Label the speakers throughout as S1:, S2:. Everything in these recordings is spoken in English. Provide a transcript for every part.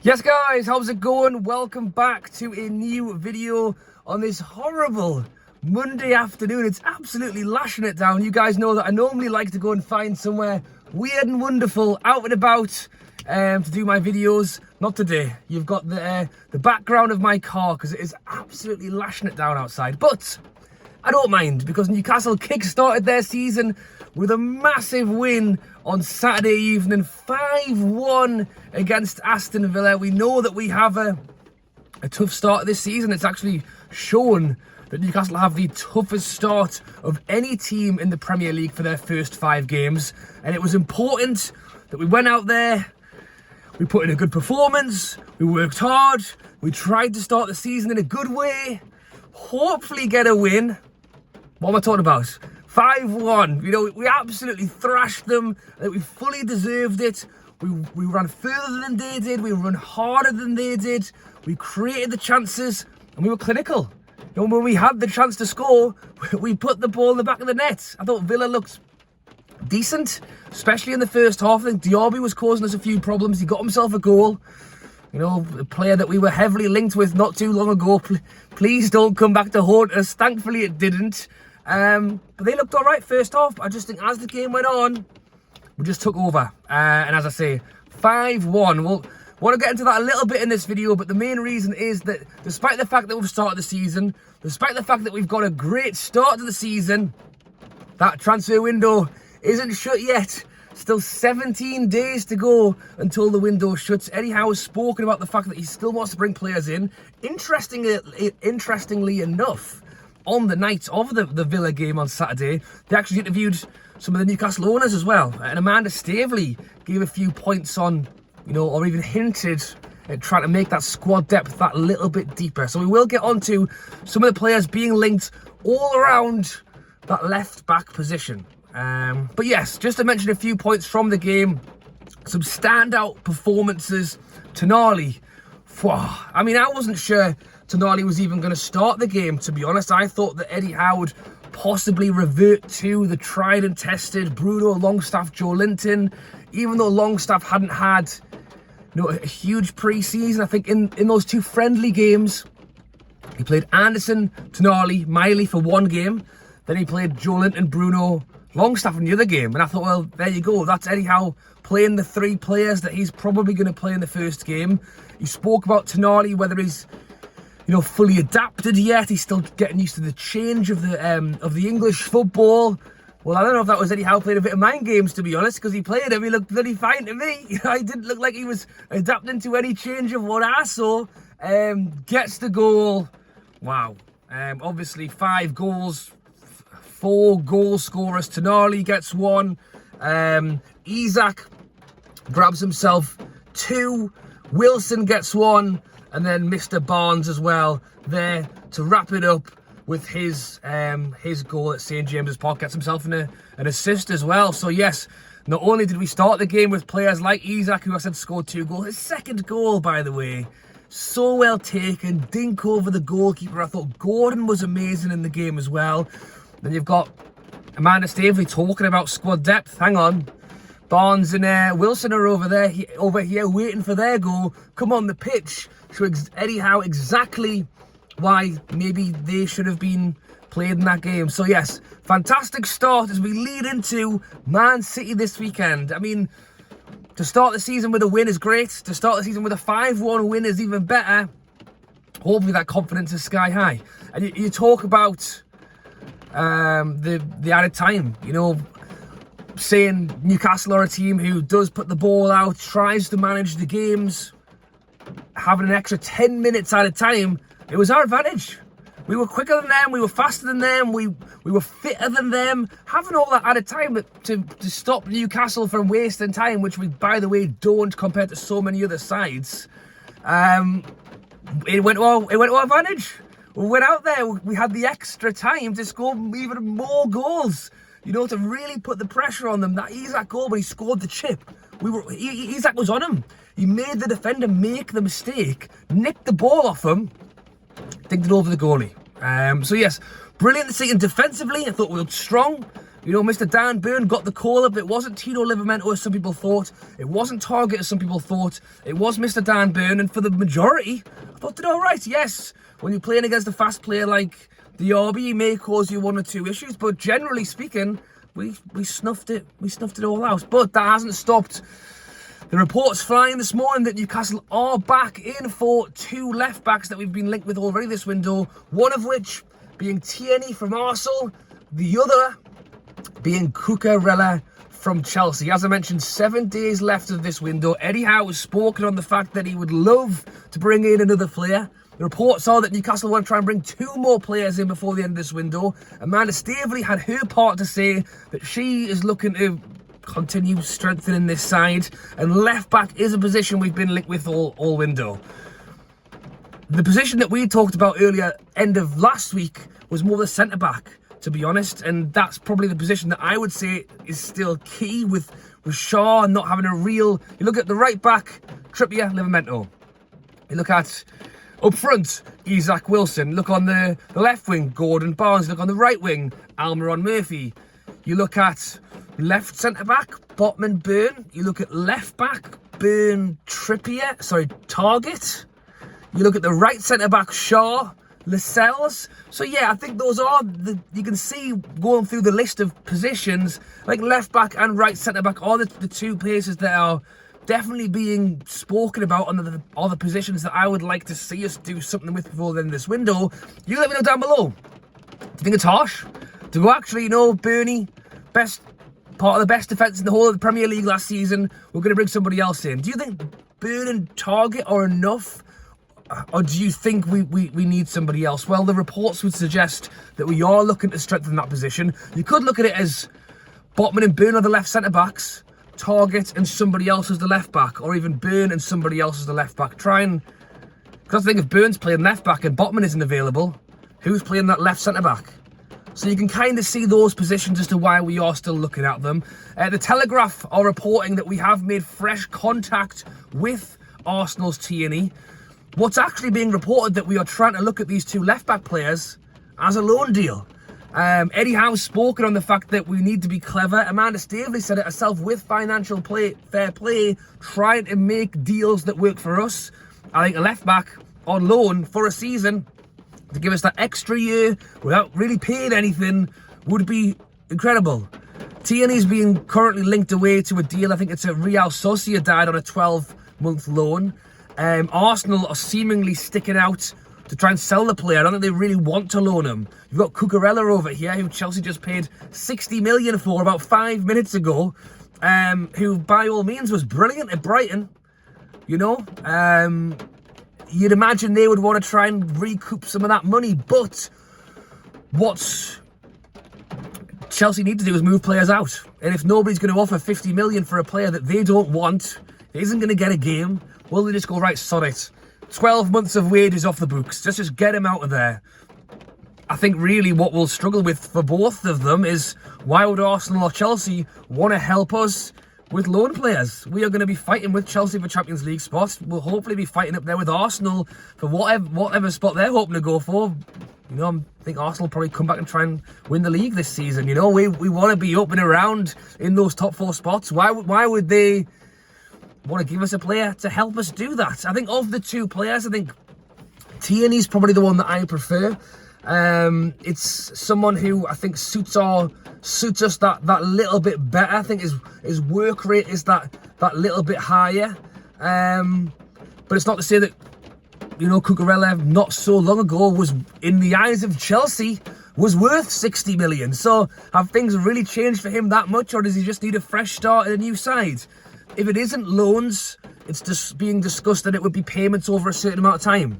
S1: Yes guys, how's it going? Welcome back to a new video on this horrible Monday afternoon. It's absolutely lashing it down. You guys know that I normally like to go and find somewhere weird and wonderful out and about to do my videos. Not today. You've got the background of my car because it is absolutely lashing it down outside. But I don't mind because Newcastle kick-started their season with a massive win on Saturday evening, 5-1 against Aston Villa. We know that we have a tough start this season. It's actually shown that Newcastle have the toughest start of any team in the Premier League for their first 5 games. And it was important that we went out there, we put in a good performance, we worked hard, we tried to start the season in a good way, hopefully get a win. What am I talking about? 5-1. You know, we absolutely thrashed them. We fully deserved it. We ran further than they did. We ran harder than they did. We created the chances and we were clinical. You know, when we had the chance to score, we put the ball in the back of the net. I thought Villa looked decent, especially in the first half. I think Diaby was causing us a few problems. He got himself a goal. You know, a player that we were heavily linked with not too long ago. Please don't come back to haunt us. Thankfully it didn't. But they looked all right first half. I just think as the game went on, we just took over. And as I say, 5-1. We'll want to get into that a little bit in this video, but the main reason is that despite the fact that we've started the season, despite the fact that we've got a great start to the season, that transfer window isn't shut yet. Still 17 days to go until the window shuts. Eddie Howe has spoken about the fact that he still wants to bring players in. Interestingly enough, on the night of the Villa game on Saturday, they actually interviewed some of the Newcastle owners as well. And Amanda Staveley gave a few points on, you know, or even hinted at trying to make that squad depth that little bit deeper. So we will get on to some of the players being linked all around that left back position. But yes, just to mention a few points from the game, some standout performances. Tonali, I mean, I wasn't sure Tonali was even going to start the game, to be honest. I thought that Eddie Howe would possibly revert to the tried and tested Bruno, Longstaff, Joe Linton. Even though Longstaff hadn't had, you know, a huge pre-season, I think in those 2 friendly games, he played Anderson, Tonali, Miley for 1 game. Then he played Joe Linton, Bruno, Longstaff in the other game. And I thought, well, there you go. That's Eddie Howe playing the 3 players that he's probably going to play in the first game. He spoke about Tonali, whether he's, you know, fully adapted yet. He's still getting used to the change of the English football. Well, I don't know if that was Eddie Howe playing a bit of mind games, to be honest, because he played him. He looked bloody fine to me. You know, he didn't look like he was adapting to any change of what I saw. Gets the goal. Wow. Obviously 5 goals, 4 goal scorers. Tonali gets 1. Isak grabs himself 2. Wilson gets 1. And then Mr. Barnes as well there to wrap it up with his goal at St. James's Park. Gets himself an assist as well. So yes, not only did we start the game with players like Isak, who I said scored 2 goals. His second goal, by the way, so well taken. Dink over the goalkeeper. I thought Gordon was amazing in the game as well. Then you've got Amanda Staveley talking about squad depth. Hang on. Barnes and Wilson are over here waiting for their goal. Come on the pitch. Show Eddie Howe exactly why maybe they should have been played in that game. So yes, fantastic start as we lead into Man City this weekend. I mean, to start the season with a win is great. To start the season with a 5-1 win is even better. Hopefully that confidence is sky high. And you talk about the added time, you know, saying Newcastle are a team who does put the ball out, tries to manage the games, having an extra 10 minutes at a time. It was our advantage. We were quicker than them, we were faster than them, we were fitter than them. Having all that added time to stop Newcastle from wasting time, which we, by the way, don't compared to so many other sides, it went to our advantage. We went out there, we had the extra time to score even more goals. You know, to really put the pressure on them. That Isak goal when he scored the chip, Isak was on him. He made the defender make the mistake, nicked the ball off him, dinked it over the goalie. So yes, brilliant to see. And defensively, I thought we looked strong. You know, Mr. Dan Burn got the call-up. It wasn't Tino Livramento as some people thought. It wasn't Target as some people thought. It was Mr. Dan Burn, and for the majority, I thought did all right. Yes, when you're playing against a fast player like the RB, it may cause you 1 or 2 issues, but generally speaking, we snuffed it. We snuffed it all out. But that hasn't stopped the reports flying this morning that Newcastle are back in for 2 left-backs that we've been linked with already this window, one of which being Tierney from Arsenal, the other being Cucurella from Chelsea. As I mentioned, 7 days left of this window. Eddie Howe has spoken on the fact that he would love to bring in another player. The reports are that Newcastle want to try and bring 2 more players in before the end of this window. Amanda Staveley had her part to say that she is looking to continue strengthening this side, and left back is a position we've been linked with all window. The position that we talked about earlier, end of last week, was more the centre back, to be honest, and that's probably the position that I would say is still key with Shaw not having a real. You look at the right back, Trippier, Livramento. You look at up front, Isaac Wilson. Look on the left wing, Gordon Barnes. Look on the right wing, Almiron Murphy. You look at left centre back, Botman Burn. You look at left back, Target. You look at the right centre back, Shaw, Lascelles. So yeah, I think those are you can see going through the list of positions, like left back and right centre back are the 2 places that are definitely being spoken about on the positions that I would like to see us do something with before the end of this window. You let me know down below. Do you think it's harsh to go, actually, you know, Bernie, part of the best defence in the whole of the Premier League last season, we're going to bring somebody else in? Do you think Burn and Target are enough, or do you think we need somebody else? Well, the reports would suggest that we are looking to strengthen that position. You could look at it as Botman and Burn are the left centre-backs, Target and somebody else as the left-back, or even Burn and somebody else as the left-back. Because I think if Burn's playing left-back and Botman isn't available, who's playing that left centre-back? So you can kind of see those positions as to why we are still looking at them. The Telegraph are reporting that we have made fresh contact with Arsenal's Tierney. What's actually being reported that we are trying to look at these 2 left-back players as a loan deal. Eddie Howe's spoken on the fact that we need to be clever. Amanda Staveley said it herself, with financial fair play, trying to make deals that work for us. I think a left-back on loan for a season to give us that extra year without really paying anything would be incredible. Tierney's being currently linked away to a deal. I think it's a Real Sociedad on a 12-month loan. Arsenal are seemingly sticking out to try and sell the player. I don't think they really want to loan him. You've got Cucurella over here, who Chelsea just paid 60 million for about 5 minutes ago, who by all means was brilliant at Brighton. You know, you'd imagine they would want to try and recoup some of that money, but what Chelsea need to do is move players out. And if nobody's going to offer 50 million for a player that they don't want, isn't going to get a game, well, they just go, right, sod it. 12 months of wages off the books. Just get him out of there. I think really what we'll struggle with for both of them is, why would Arsenal or Chelsea want to help us with loan players? We are going to be fighting with Chelsea for Champions League spots. We'll hopefully be fighting up there with Arsenal for whatever spot they're hoping to go for. You know, I think Arsenal will probably come back and try and win the league this season. You know, we want to be up and around in those top 4 spots. Why would they want to give us a player to help us do that? I think of the 2 players, I think Tierney's probably the one that I prefer. It's someone who I think suits us that little bit better. I think his work rate is that little bit higher. But it's not to say that, you know, Cucurella not so long ago was, in the eyes of Chelsea, was worth 60 million. So have things really changed for him that much, or does he just need a fresh start at a new side? If it isn't loans, it's just being discussed that it would be payments over a certain amount of time.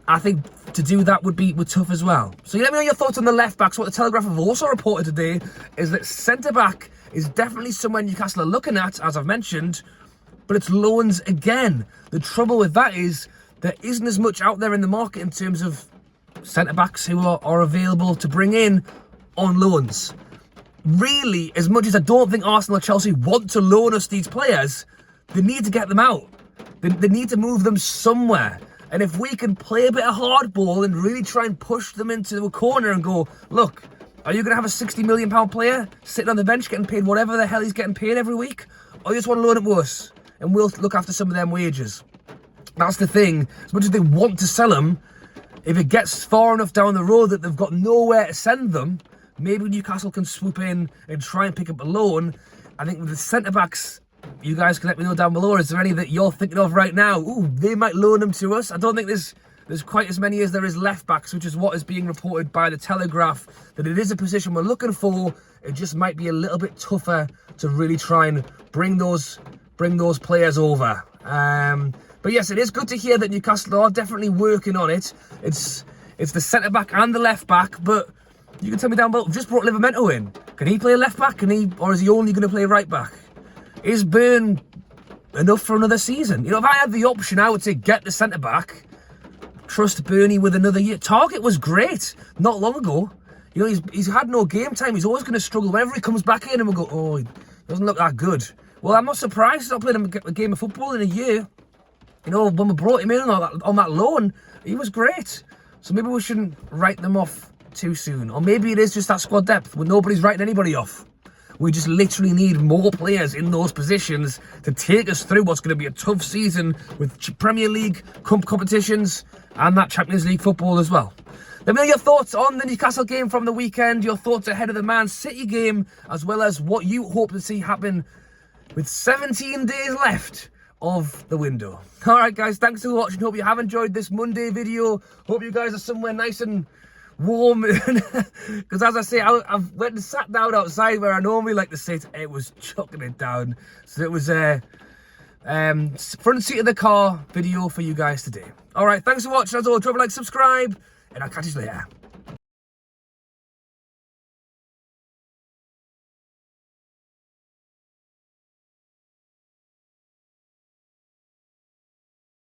S1: I think to do that would be tough as well. So let me know your thoughts on the left backs. What the Telegraph have also reported today is that centre back is definitely somewhere Newcastle are looking at, as I've mentioned, but it's loans again. The trouble with that is there isn't as much out there in the market in terms of centre backs who are available to bring in on loans. Really, as much as I don't think Arsenal or Chelsea want to loan us these players, they need to get them out. They need to move them somewhere. And if we can play a bit of hardball and really try and push them into a corner and go, look, Are you going to have a £60 million player sitting on the bench getting paid whatever the hell he's getting paid every week? Or you just want to loan him to us and we'll look after some of them wages? That's the thing. As much as they want to sell him, if it gets far enough down the road that they've got nowhere to send them, maybe Newcastle can swoop in and try and pick up a loan. I think with the centre-backs, you guys can let me know down below. Is there any that you're thinking of right now? Ooh, they might loan them to us. I don't think there's quite as many as there is left-backs, which is what is being reported by the Telegraph, that it is a position we're looking for. It just might be a little bit tougher to really try and bring those players over. But yes, it is good to hear that Newcastle are definitely working on it. It's the centre-back and the left-back, but you can tell me down below. We've just brought Livramento in. Can he play left-back? Or is he only going to play right-back? Is Burn enough for another season? You know, if I had the option, I would say get the centre-back, trust Bernie with another year. Target was great not long ago. You know, he's had no game time. He's always going to struggle. Whenever he comes back in and we'll go, oh, he doesn't look that good. Well, I'm not surprised he's not playing a game of football in a year. You know, when we brought him in on that loan, he was great. So maybe we shouldn't write them off too soon. Or maybe it is just that squad depth where nobody's writing anybody off. We just literally need more players in those positions to take us through what's going to be a tough season with Premier League competitions and that Champions League football as well. Let me know your thoughts on the Newcastle game from the weekend, your thoughts ahead of the Man City game, as well as what you hope to see happen with 17 days left of the window. Alright guys, thanks for watching. Hope you have enjoyed this Monday video. Hope you guys are somewhere nice and warm, because as I say, I've went and sat down outside where I normally like to sit. It was chucking it down, so it was a front seat of the car video for you guys today. All right, thanks for watching. As always, drop a like, subscribe, and I'll catch you later.